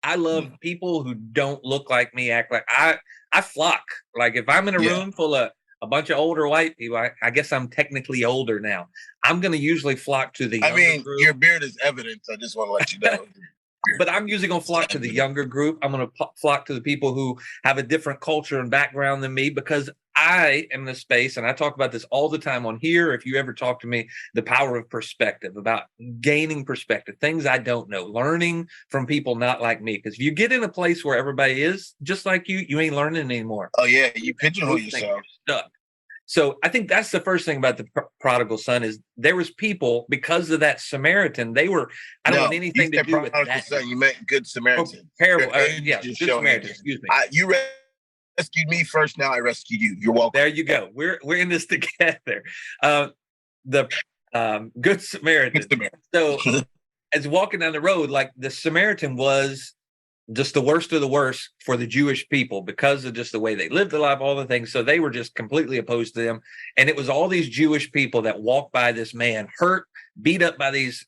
I love people who don't look like me, act like I flock. Like if I'm in a Yeah. room full of a bunch of older white people, I guess I'm technically older now. I'm going to usually flock to the I younger mean, group. your beard is evidence. I just want to let you know. But I'm usually going to flock to the younger group. I'm going to flock to the people who have a different culture and background than me because I am in a space, and I talk about this all the time on here. If you ever talk to me, the power of perspective, about gaining perspective, things I don't know, learning from people not like me. Because if you get in a place where everybody is just like you ain't learning anymore. Oh yeah, you pigeonhole yourself. You're stuck. So I think that's the first thing about the prodigal son is there was people because of that Samaritan. They were, I don't No, want you anything to said do with prodigal that. son. You meant Good Oh, Samaritan. Your parable. age Yeah, is Good showing Samaritan. ages. Excuse me. You rescued me first. Now I rescued you. You're welcome. There you go. We're in this together. Uh, the Good Good Samaritan. So Samaritan. as walking down the road, like the Samaritan was just the worst of the worst for the Jewish people because of just the way they lived their life, all the things. So they were just completely opposed to them. And it was all these Jewish people that walked by this man, hurt, beat up by these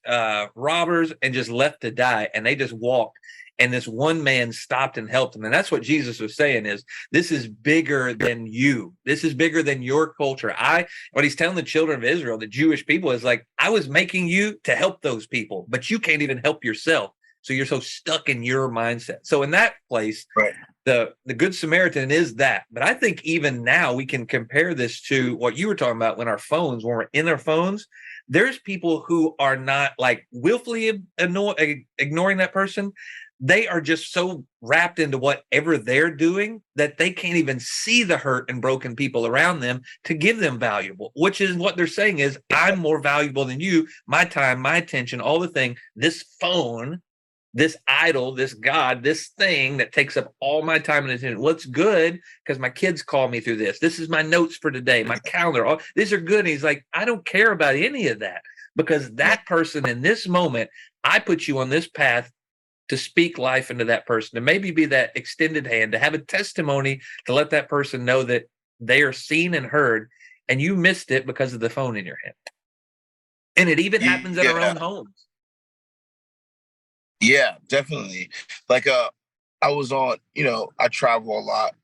robbers, and just left to die. And they just walked. And this one man stopped and helped them. And that's what Jesus was saying is this is bigger than you. This is bigger than your culture. What he's telling the children of Israel, the Jewish people, is like, I was making you to help those people, but you can't even help yourself. So you're so stuck in your mindset. So in that place, Right. the Good Samaritan is that. But I think even now we can compare this to what you were talking about when we're in our phones, there's people who are not like willfully ignoring that person. They are just so wrapped into whatever they're doing that they can't even see the hurt and broken people around them to give them valuable, which is what they're saying is I'm more valuable than you, my time, my attention, all the thing, this phone, this idol, this God, this thing that takes up all my time and attention. What's good because my kids call me through this. This is my notes for today, my calendar. All these are good. And he's like, I don't care about any of that because that person in this moment, I put you on this path to speak life into that person, to maybe be that extended hand, to have a testimony to let that person know that they are seen and heard, and you missed it because of the phone in your hand. And it even happens in our Yeah. own homes. Yeah, definitely. Like I was on, I travel a lot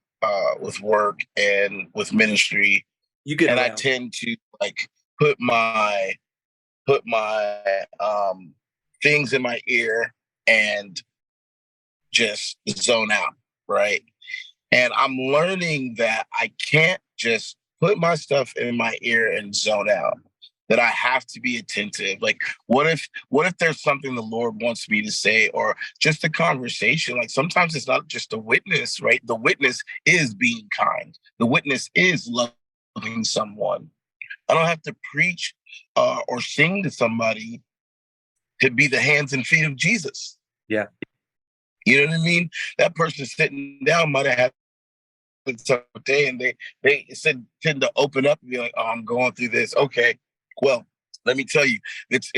with work and with ministry, You get and I around. tend to like put my things in my ear and just zone out, right? And I'm learning that I can't just put my stuff in my ear and zone out. That I have to be attentive. Like, what if there's something the Lord wants me to say, or just a conversation? Like sometimes it's not just a witness, right? The witness is being kind. The witness is loving someone. I don't have to preach or sing to somebody to be the hands and feet of Jesus. Yeah. You know what I mean? That person sitting down might have had a day, and they tend to open up and be like, "Oh, I'm going through this." Okay, well, let me tell you, this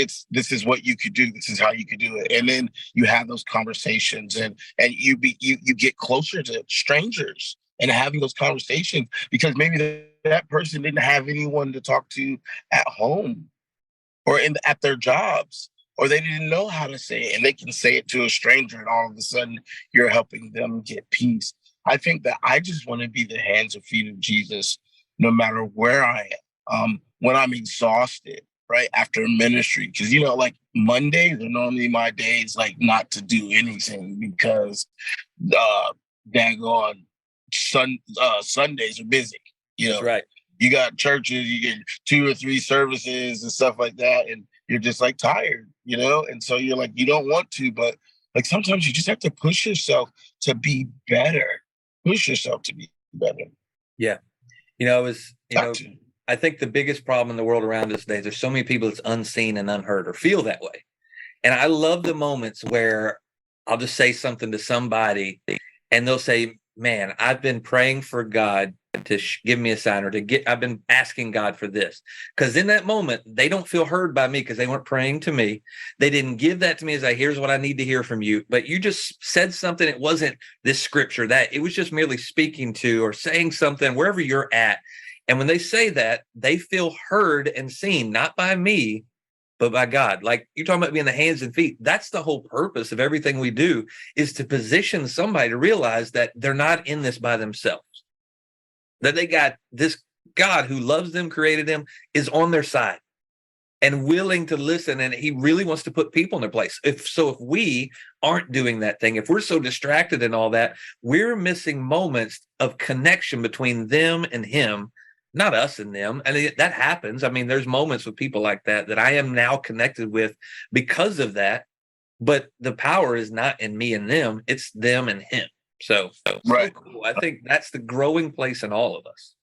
is what you could do. This is how you could do it, and then you have those conversations, and you get closer to strangers and having those conversations because maybe that person didn't have anyone to talk to at home or at their jobs, or they didn't know how to say it, and they can say it to a stranger, and all of a sudden you're helping them get peace. I think that I just want to be the hands and feet of Jesus, no matter where I am. When I'm exhausted, right after ministry, because like Mondays are normally my days, like not to do anything because daggone Sundays are busy. That's right. You got churches, you get 2 or 3 services and stuff like that, and you're just like tired, and so you're like, you don't want to, but like sometimes you just have to push yourself to be better. Push yourself to be better. Yeah. It was, Got to. I think the biggest problem in the world around us today, there's so many people that's unseen and unheard or feel that way. And I love the moments where I'll just say something to somebody and they'll say, man, I've been praying for God to give me a sign or I've been asking God for this. Because in that moment, they don't feel heard by me because they weren't praying to me. They didn't give that to me as here's what I need to hear from you. But you just said something. It wasn't this scripture, that it was just merely speaking to or saying something wherever you're at. And when they say that, they feel heard and seen, not by me, but by God. Like you're talking about being the hands and feet. That's the whole purpose of everything we do, is to position somebody to realize that they're not in this by themselves, that they got this God who loves them, created them, is on their side and willing to listen. And he really wants to put people in their place. If we aren't doing that thing, if we're so distracted and all that, we're missing moments of connection between them and him, not us and them. And that happens. I mean, there's moments with people like that I am now connected with because of that. But the power is not in me and them, it's them and him. So Right. cool. I think that's the growing place in all of us.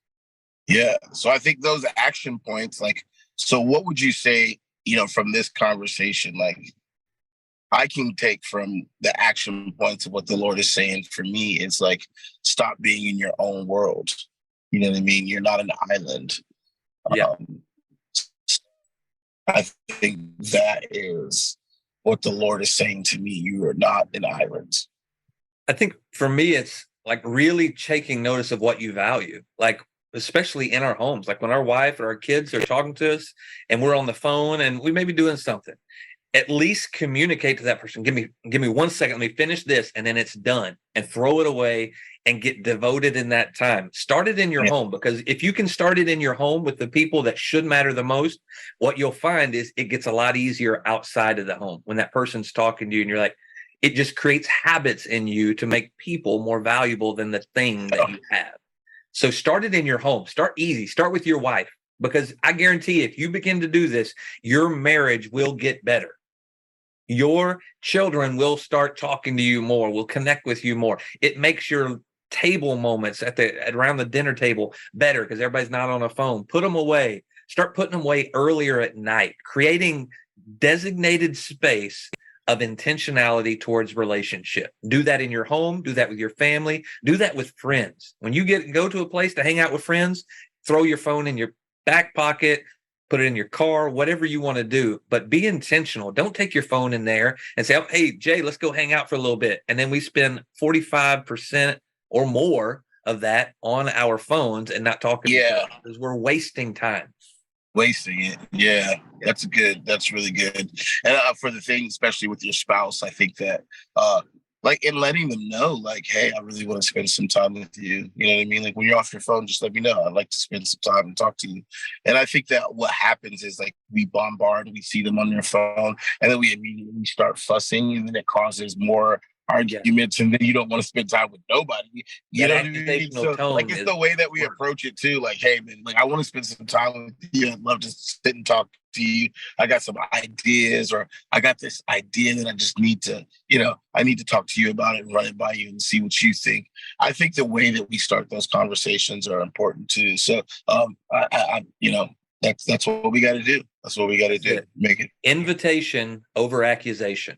Yeah. So I think those action points, like, so what would you say, from this conversation, like I can take from the action points of what the Lord is saying for me is like, stop being in your own world. You know what I mean? You're not an island. Yeah. I think that is what the Lord is saying to me. You are not an island. I think for me, it's like really taking notice of what you value, like especially in our homes, like when our wife or our kids are talking to us and we're on the phone and we may be doing something, at least communicate to that person. Give me 1 second. Let me finish this. And then it's done, and throw it away and get devoted in that time. Start it in your home, because if you can start it in your home with the people that should matter the most, what you'll find is it gets a lot easier outside of the home when that person's talking to you and you're like, it just creates habits in you to make people more valuable than the thing that you have. So start it in your home. Start easy. Start with your wife, because I guarantee if you begin to do this, your marriage will get better. Your children will start talking to you more, will connect with you more. It makes your table moments around the dinner table better because everybody's not on a phone. Put them away. Start putting them away earlier at night, creating designated space of intentionality towards relationship. Do that in your home, do that with your family, do that with friends. When you go to a place to hang out with friends, throw your phone in your back pocket, put it in your car, whatever you want to do, but be intentional. Don't take your phone in there and say, oh, hey, Jay, let's go hang out for a little bit. And then we spend 45% or more of that on our phones and not talking to each other, because we're wasting time. Wasting it. Yeah, that's really good. And for the thing, especially with your spouse, I think that like in letting them know, like, hey, I really want to spend some time with you. You know what I mean? Like when you're off your phone, just let me know. I'd like to spend some time and talk to you. And I think that what happens is like we see them on their phone, and then we immediately start fussing, and then it causes more arguments, and then you don't want to spend time with nobody. You know what I mean? So like it's the way that we approach it too. Like, hey man, like I want to spend some time with you. I'd love to sit and talk to you. I got some ideas, or I got this idea that I just need to, I need to talk to you about it and run it by you and see what you think. I think the way that we start those conversations are important too. So that's what we got to do. That's what we got to do. Make it invitation over accusation.